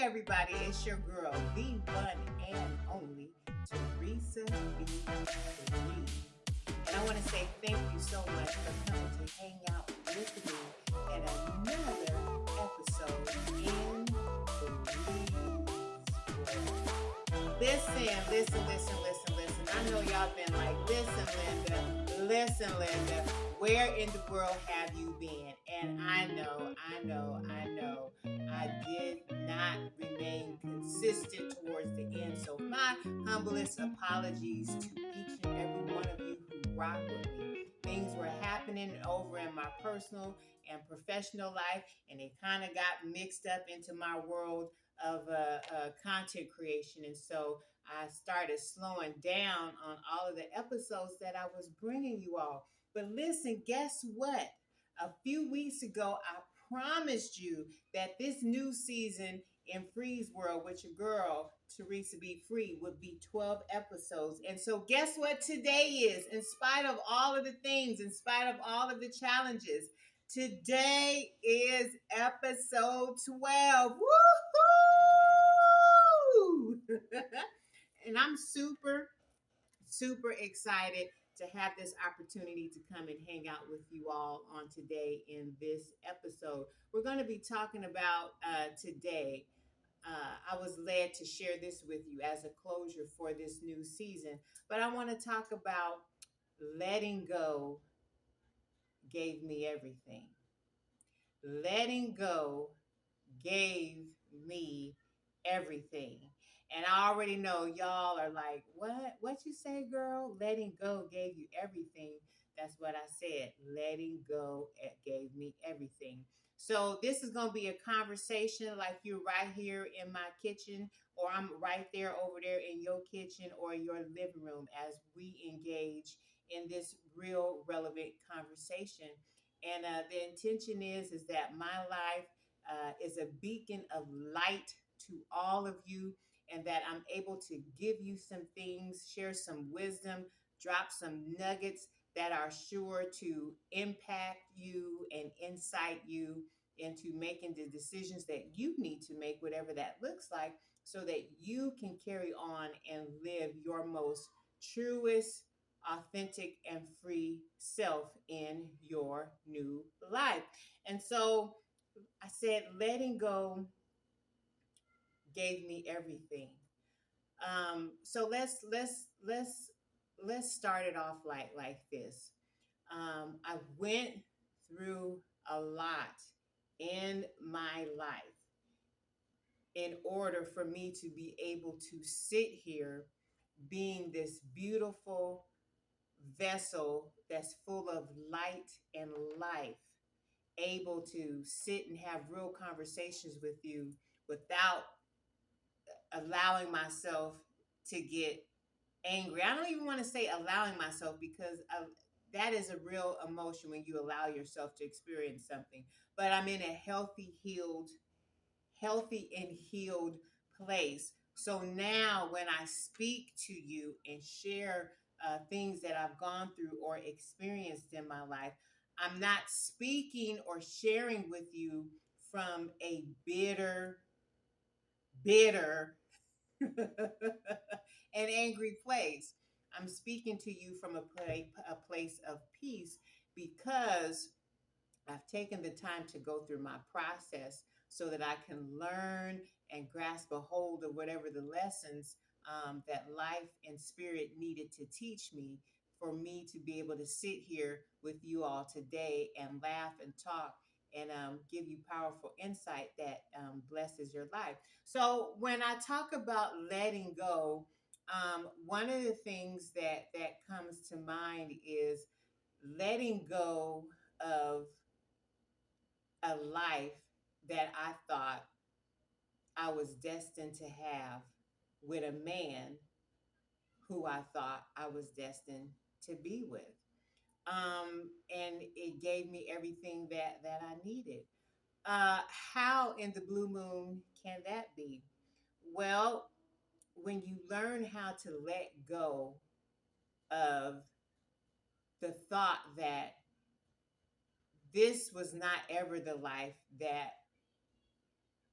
everybody. It's your girl, the one and only Teresa B. Free. And I want to say thank you so much for coming to hang out with me at another episode in Breeze. Listen. I know y'all been like, listen, Linda, where in the world have you been? And I know, I did not remain consistent towards the end. So my humblest apologies to each and every one of you who rock with me. Things were happening over in my personal and professional life, and it kind of got mixed up into my world of content creation. And so I started slowing down on all of the episodes that I was bringing you all. But listen, guess what? A few weeks ago, I promised you that this new season in Free's World with your girl, Teresa B. Free, would be 12 episodes. And so, guess what today is? In spite of all of the things, in spite of all of the challenges, today is episode 12. Woohoo! And I'm super excited to have this opportunity to come and hang out with you all on today in this episode. We're going to be talking about today. I was led to share this with you as a closure for this new season, but I want to talk about letting go gave me everything. Letting go gave me everything. And I already know y'all are like, what you say, girl? Letting go gave you everything. That's what I said. Letting go gave me everything. So this is going to be a conversation like you're right here in my kitchen, or I'm right there over there in your kitchen or your living room as we engage in this real relevant conversation. And the intention is that my life is a beacon of light to all of you, and that I'm able to give you some things, share some wisdom, drop some nuggets that are sure to impact you and insight you into making the decisions that you need to make, whatever that looks like, so that you can carry on and live your most truest, authentic, and free self in your new life. And so I said, letting go gave me everything. So let's start it off like this. I went through a lot in my life in order for me to be able to sit here being this beautiful vessel that's full of light and life, able to sit and have real conversations with you without allowing myself to get angry. I don't even want to say allowing myself, because that is a real emotion when you allow yourself to experience something. But I'm in a healthy and healed place. So now when I speak to you and share things that I've gone through or experienced in my life, I'm not speaking or sharing with you from a bitter, an angry place. I'm speaking to you from a place of peace, because I've taken the time to go through my process so that I can learn and grasp a hold of whatever the lessons that life and spirit needed to teach me, for me to be able to sit here with you all today and laugh and talk and give you powerful insight that blesses your life. So when I talk about letting go, one of the things that comes to mind is letting go of a life that I thought I was destined to have with a man who I thought I was destined to be with. And it gave me everything that I needed. How in the blue moon can that be? Well, when you learn how to let go of the thought that this was not ever the life that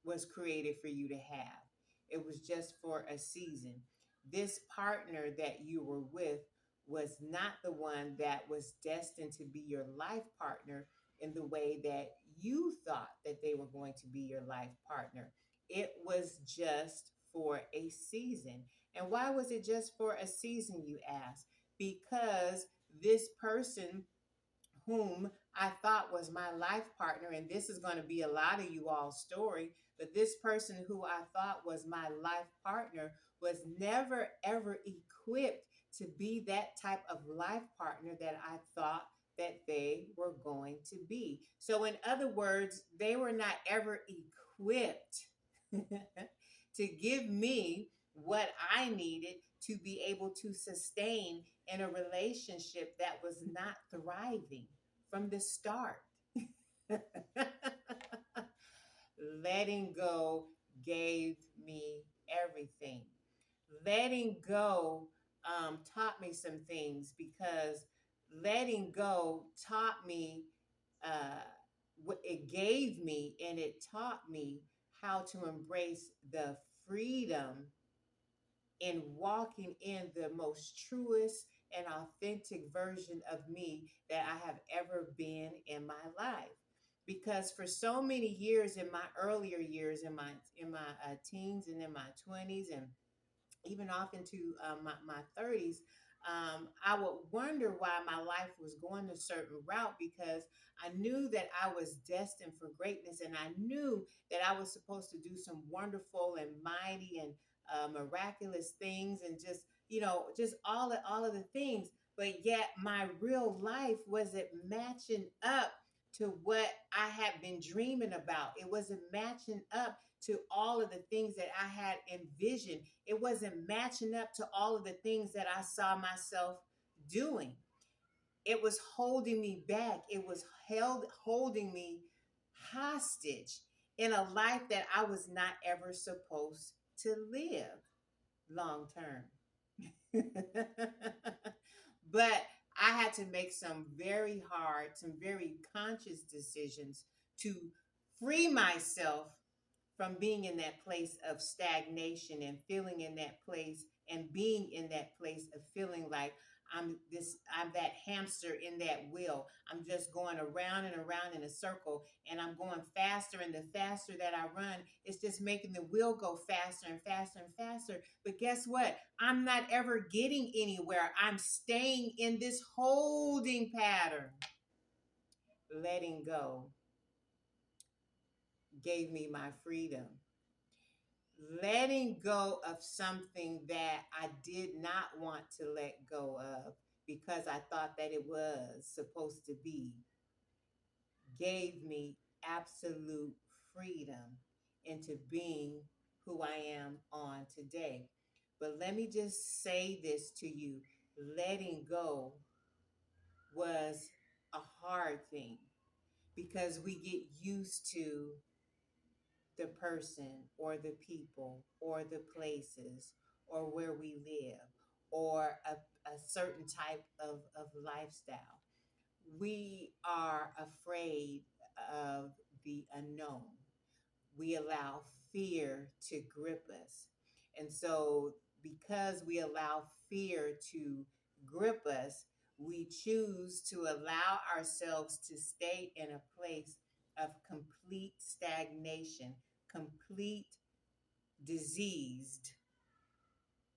was created for you to have. It was just for a season. This partner that you were with was not the one that was destined to be your life partner in the way that you thought that they were going to be your life partner. It was just for a season. And why was it just for a season, you ask? Because this person whom I thought was my life partner, and this is going to be a lot of you all's story, but this person who I thought was my life partner was never ever equipped to be that type of life partner that I thought that they were going to be. So, in other words, they were not ever equipped to give me what I needed to be able to sustain in a relationship that was not thriving from the start. Letting go gave me everything. Letting go taught me some things because letting go taught me, what it gave me, and it taught me how to embrace the freedom in walking in the most truest and authentic version of me that I have ever been in my life. Because for so many years in my earlier years, in my teens and in my 20s, and even off into my 30s, I would wonder why my life was going a certain route because I knew that I was destined for greatness, and I knew that I was supposed to do some wonderful and mighty and miraculous things, and just all of the things. But yet my real life wasn't matching up to what I had been dreaming about. It wasn't matching up to all of the things that I had envisioned. It wasn't matching up to all of the things that I saw myself doing. It was holding me back. It was holding me hostage in a life that I was not ever supposed to live long term. But I had to make some very conscious decisions to free myself from being in that place of stagnation and feeling in that place and being in that place of feeling like I'm that hamster in that wheel. I'm just going around and around in a circle, and I'm going faster, and the faster that I run, it's just making the wheel go faster and faster and faster. But guess what? I'm not ever getting anywhere. I'm staying in this holding pattern. Letting go gave me my freedom. Letting go of something that I did not want to let go of because I thought that it was supposed to be gave me absolute freedom into being who I am on today. But let me just say this to you: letting go was a hard thing because we get used to the person or the people or the places or where we live or a certain type of lifestyle. We are afraid of the unknown. We allow fear to grip us. And so, because we allow fear to grip us, we choose to allow ourselves to stay in a place of complete stagnation, complete diseased,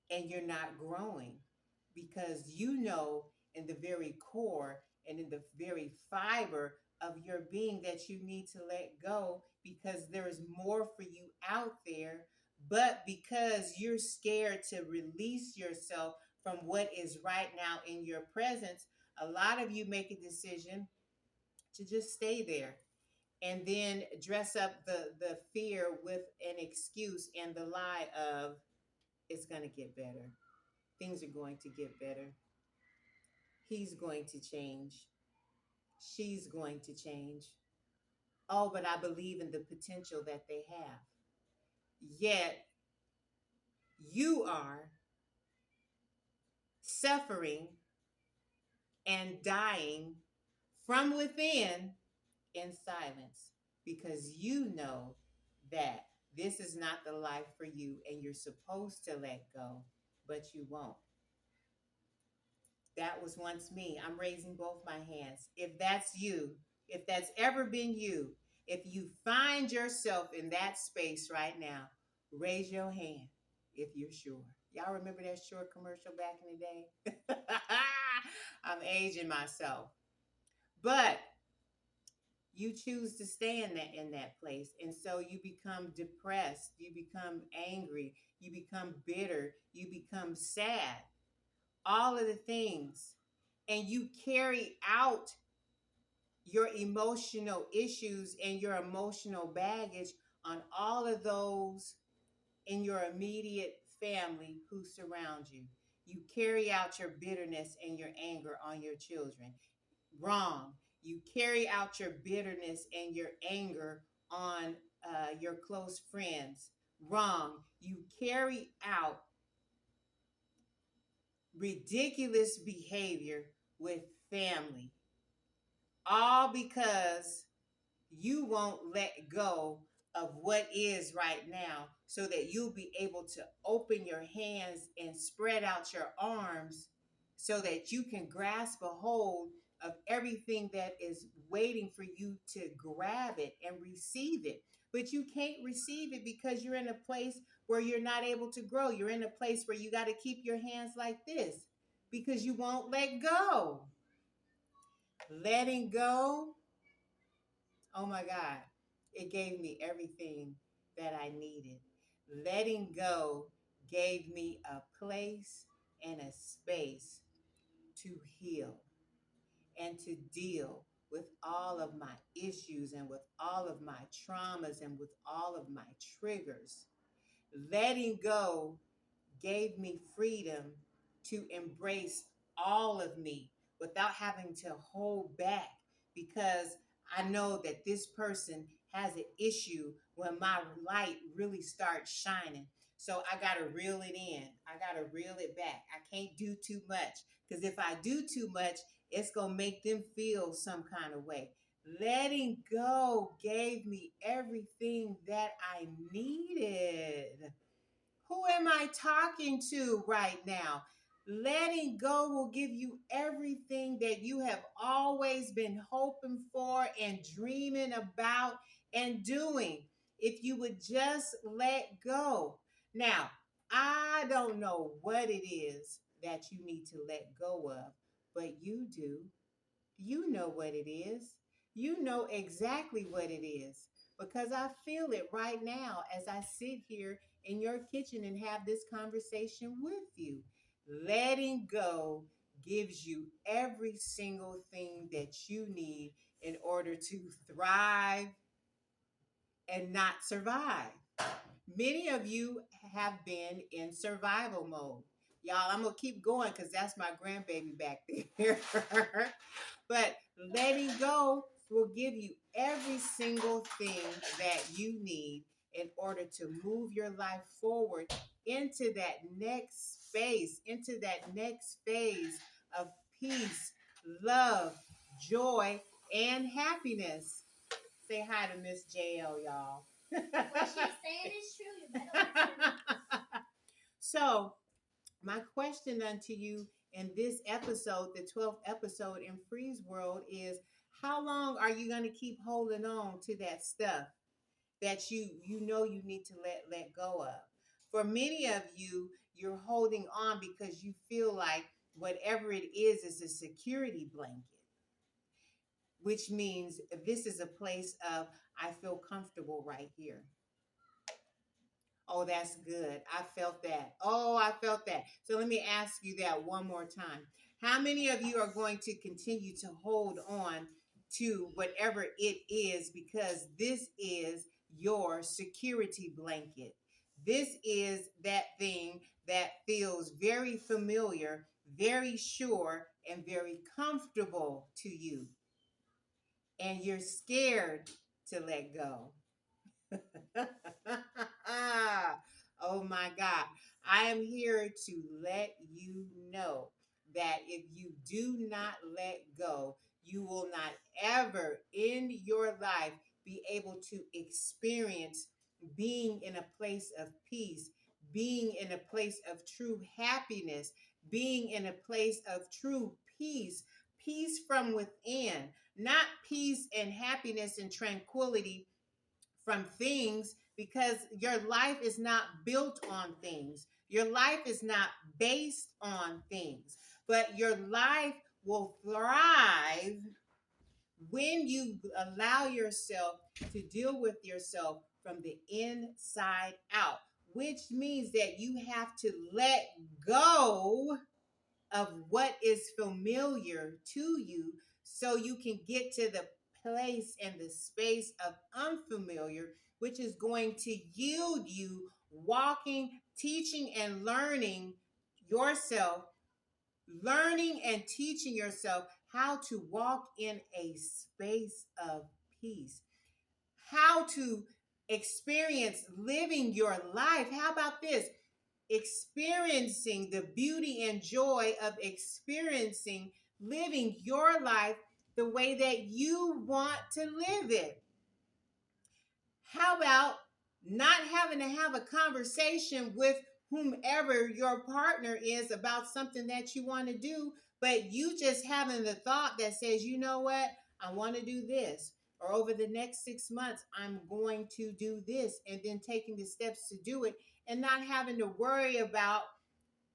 and you're not growing because you know in the very core and in the very fiber of your being that you need to let go because there is more for you out there. But because you're scared to release yourself from what is right now in your presence, a lot of you make a decision to just stay there and then dress up the fear with an excuse and the lie of it's going to get better. Things are going to get better. He's going to change. She's going to change. Oh, but I believe in the potential that they have. Yet you are suffering and dying from within in silence because you know that This is not the life for you, and you're supposed to let go, but you won't. That was once me. I'm raising both my hands. If that's you, if that's ever been you, if you find yourself in that space right now, raise your hand if you're sure. Y'all remember that short commercial back in the day? I'm aging myself. But you choose to stay in that place, and so you become depressed, you become angry, you become bitter, you become sad, all of the things, and you carry out your emotional issues and your emotional baggage on all of those in your immediate family who surround you. You carry out your bitterness and your anger on your children. Wrong. You carry out your bitterness and your anger on your close friends. Wrong. You carry out ridiculous behavior with family, all because you won't let go of what is right now so that you'll be able to open your hands and spread out your arms so that you can grasp a hold of everything that is waiting for you to grab it and receive it. But you can't receive it because you're in a place where you're not able to grow. You're in a place where you got to keep your hands like this because you won't let go. Letting go, oh my God, it gave me everything that I needed. Letting go gave me a place and a space to heal and to deal with all of my issues and with all of my traumas and with all of my triggers. Letting go gave me freedom to embrace all of me without having to hold back, because I know that this person has an issue when my light really starts shining. So I got to reel it in. I got to reel it back. I can't do too much, because if I do too much, it's going to make them feel some kind of way. Letting go gave me everything that I needed. Who am I talking to right now? Letting go will give you everything that you have always been hoping for and dreaming about and doing if you would just let go. Now, I don't know what it is that you need to let go of, but you do. You know what it is. You know exactly what it is, because I feel it right now as I sit here in your kitchen and have this conversation with you. Letting go gives you every single thing that you need in order to thrive and not survive. Many of you have been in survival mode. Y'all, I'm going to keep going because that's my grandbaby back there. But letting go will give you every single thing that you need in order to move your life forward into that next space, into that next phase of peace, love, joy, and happiness. Say hi to Miss JL, y'all. What she's saying is true. You better listen. So, my question unto you in this episode, the 12th episode in Free's World, is how long are you going to keep holding on to that stuff that you know you need to let go of? For many of you, you're holding on because you feel like whatever it is a security blanket, which means this is a place of I feel comfortable right here. Oh, that's good. I felt that. Oh, I felt that. So let me ask you that one more time. How many of you are going to continue to hold on to whatever it is because this is your security blanket? This is that thing that feels very familiar, very sure, and very comfortable to you. And you're scared to let go. Oh my God. I am here to let you know that if you do not let go, you will not ever in your life be able to experience being in a place of peace, being in a place of true happiness, being in a place of true peace, peace from within, not peace and happiness and tranquility from things, because your life is not built on things. Your life is not based on things, but your life will thrive when you allow yourself to deal with yourself from the inside out, which means that you have to let go of what is familiar to you so you can get to the place and the space of unfamiliar, which is going to yield you walking, teaching, and learning yourself, learning and teaching yourself how to walk in a space of peace, how to experience living your life. How about this? Experiencing the beauty and joy of experiencing living your life the way that you want to live it. How about not having to have a conversation with whomever your partner is about something that you want to do, but you just having the thought that says, you know what, I want to do this, or over the next 6 months, I'm going to do this, and then taking the steps to do it and not having to worry about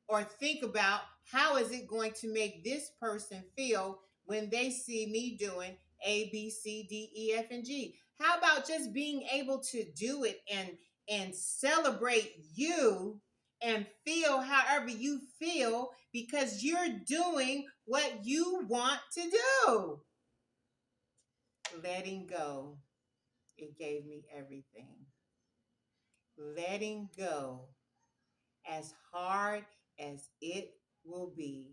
or think about how is it going to make this person feel when they see me doing A, B, C, D, E, F, and G. How about just being able to do it and celebrate you and feel however you feel because you're doing what you want to do? Letting go, it gave me everything. Letting go, as hard as it will be,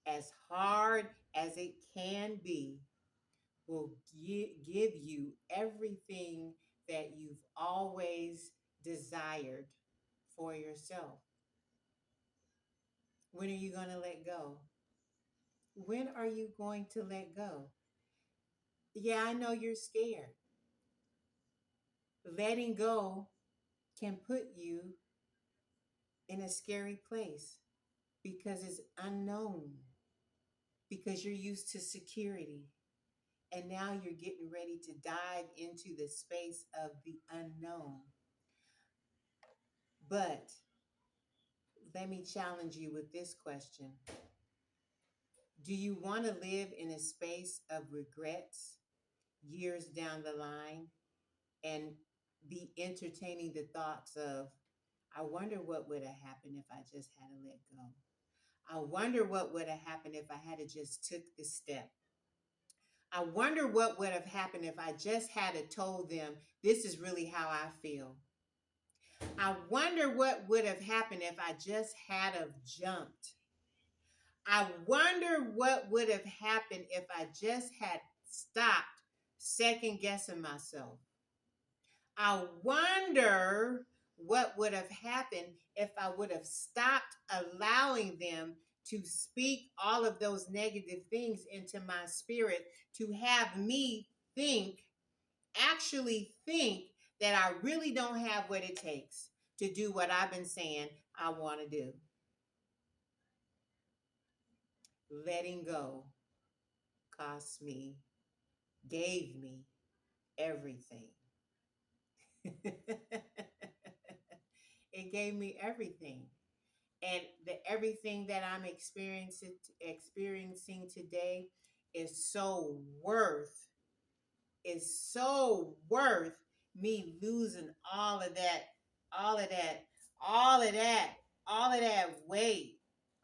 as hard as it can be, will give you everything that you've always desired for yourself. When are you going to let go? When are you going to let go? Yeah, I know you're scared. Letting go can put you in a scary place because it's unknown, because you're used to security. And now you're getting ready to dive into the space of the unknown. But let me challenge you with this question. Do you want to live in a space of regrets years down the line and be entertaining the thoughts of, I wonder what would have happened if I just had to let go? I wonder what would have happened if I had to just took the step. I wonder what would have happened if I just had to told them this is really how I feel. I wonder what would have happened if I just had of jumped. I wonder what would have happened if I just had stopped second guessing myself. I wonder what would have happened if I would have stopped allowing them to speak all of those negative things into my spirit, to have me think, actually think that I really don't have what it takes to do what I've been saying I want to do. Letting go cost me, gave me everything. It gave me everything. And the everything that I'm experiencing today is so worth me losing all of that, all of that, all of that, all of that weight,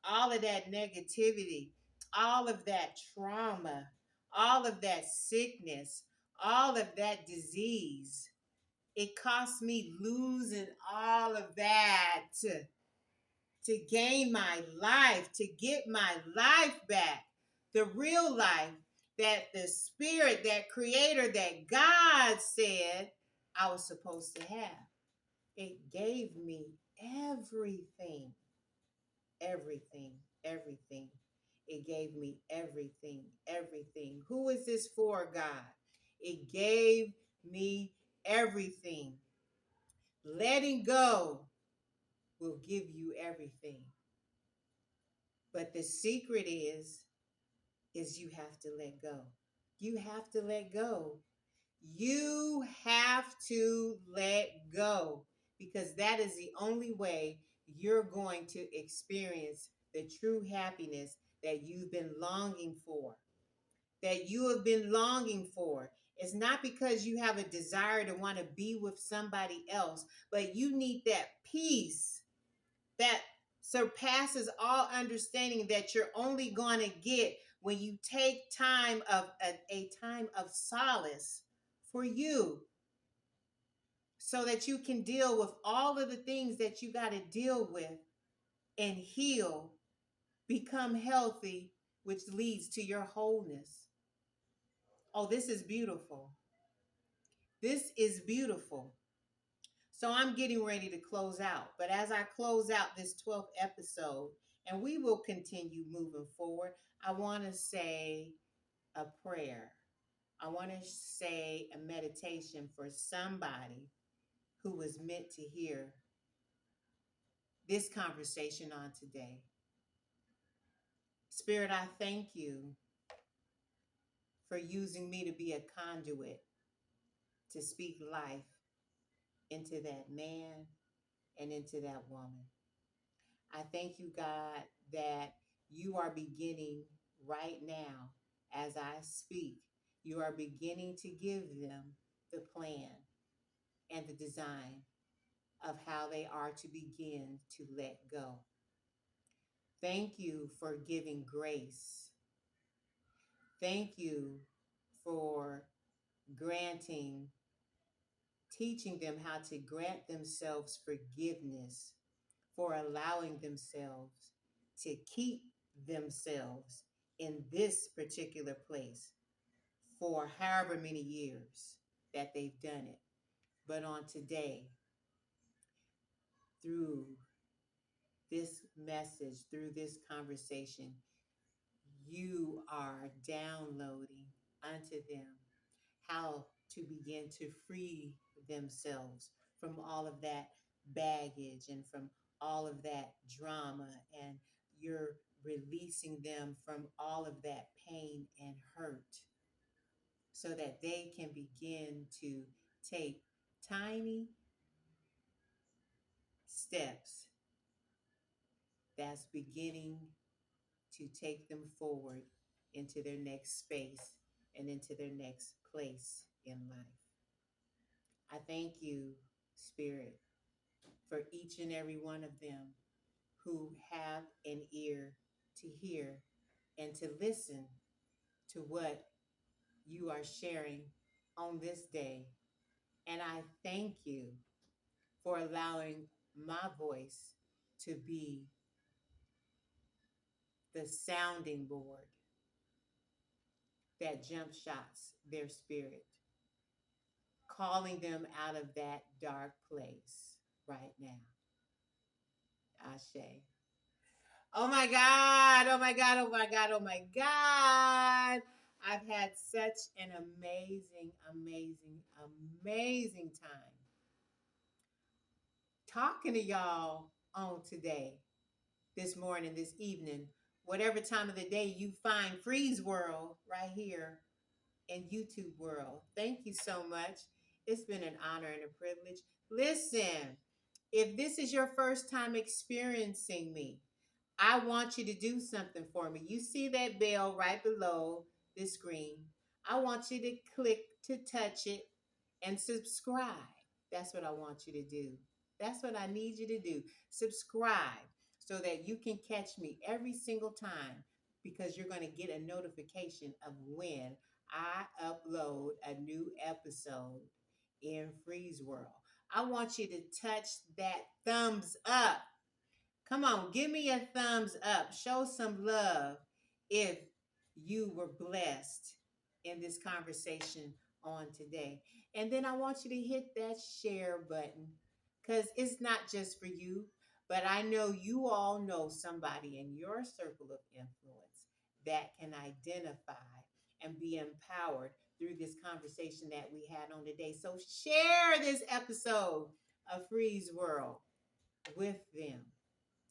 all of that negativity, all of that trauma, all of that sickness, all of that disease. It cost me losing all of that to gain my life, to get my life back, the real life that the spirit, that creator, that God said I was supposed to have. It gave me everything, everything, everything. It gave me everything, everything. Who is this for, God? It gave me everything. Letting go will give you everything. But the secret is you have to let go. You have to let go. You have to let go because that is the only way you're going to experience the true happiness that you've been longing for. That you have been longing for. It's not because you have a desire to want to be with somebody else, but you need that peace that surpasses all understanding that you're only going to get when you take time of a time of solace for you so that you can deal with all of the things that you got to deal with and heal, become healthy, which leads to your wholeness. Oh, this is beautiful. This is beautiful. So I'm getting ready to close out. But as I close out this 12th episode, and we will continue moving forward, I want to say a prayer. I want to say a meditation for somebody who was meant to hear this conversation on today. Spirit, I thank you for using me to be a conduit to speak life into that man and into that woman. I thank you, God, that you are beginning right now as I speak. You are beginning to give them the plan and the design of how they are to begin to let go. Thank you for giving grace. Thank you for granting, teaching them how to grant themselves forgiveness for allowing themselves to keep themselves in this particular place for however many years that they've done it. But on today, through this message, through this conversation, you are downloading unto them how to begin to free themselves from all of that baggage and from all of that drama, and you're releasing them from all of that pain and hurt so that they can begin to take tiny steps that's beginning to take them forward into their next space and into their next place in life. I thank you, Spirit, for each and every one of them who have an ear to hear and to listen to what you are sharing on this day. And I thank you for allowing my voice to be the sounding board that jump shots their spirit, calling them out of that dark place right now. Ashe. Oh my God. Oh my God. Oh my God. Oh my God. I've had such an amazing, amazing, amazing time talking to y'all on today, this morning, this evening, whatever time of the day you find Freeze World right here in YouTube World. Thank you so much. It's been an honor and a privilege. Listen, if this is your first time experiencing me, I want you to do something for me. You see that bell right below the screen. I want you to click to touch it and subscribe. That's what I want you to do. That's what I need you to do. Subscribe so that you can catch me every single time because you're going to get a notification of when I upload a new episode in Freeze World. I want you to touch that thumbs up. Come on, give me a thumbs up. Show some love if you were blessed in this conversation on today. And then I want you to hit that share button because it's not just for you, but I know you all know somebody in your circle of influence that can identify and be empowered through this conversation that we had on today. So share this episode a freeze world with them.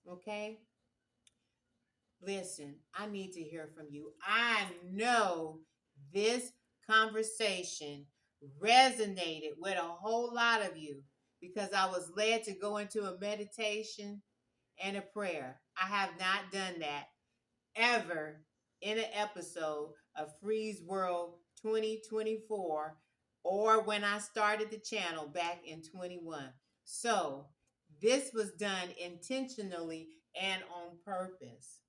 Okay? Listen, I need to hear from you. I know this conversation resonated with a whole lot of you because I was led to go into a meditation and a prayer. I have not done that ever in an episode of Freeze World 2024 or when I started the channel back in 21. So, this was done intentionally and on purpose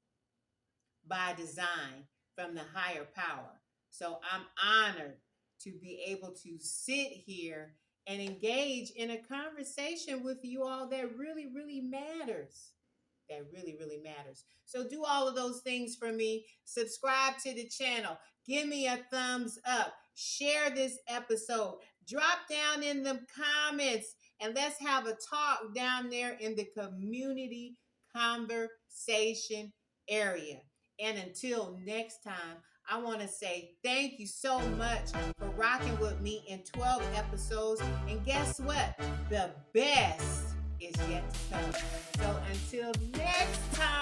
by design from the higher power. So I'm honored to be able to sit here and engage in a conversation with you all that really, really matters. That really, really matters. So do all of those things for me. Subscribe to the channel. Give me a thumbs up. Share this episode. Drop down in the comments and let's have a talk down there in the community conversation area. And until next time, I want to say thank you so much for rocking with me in 12 episodes. And guess what? The best is yet to come. So until next time.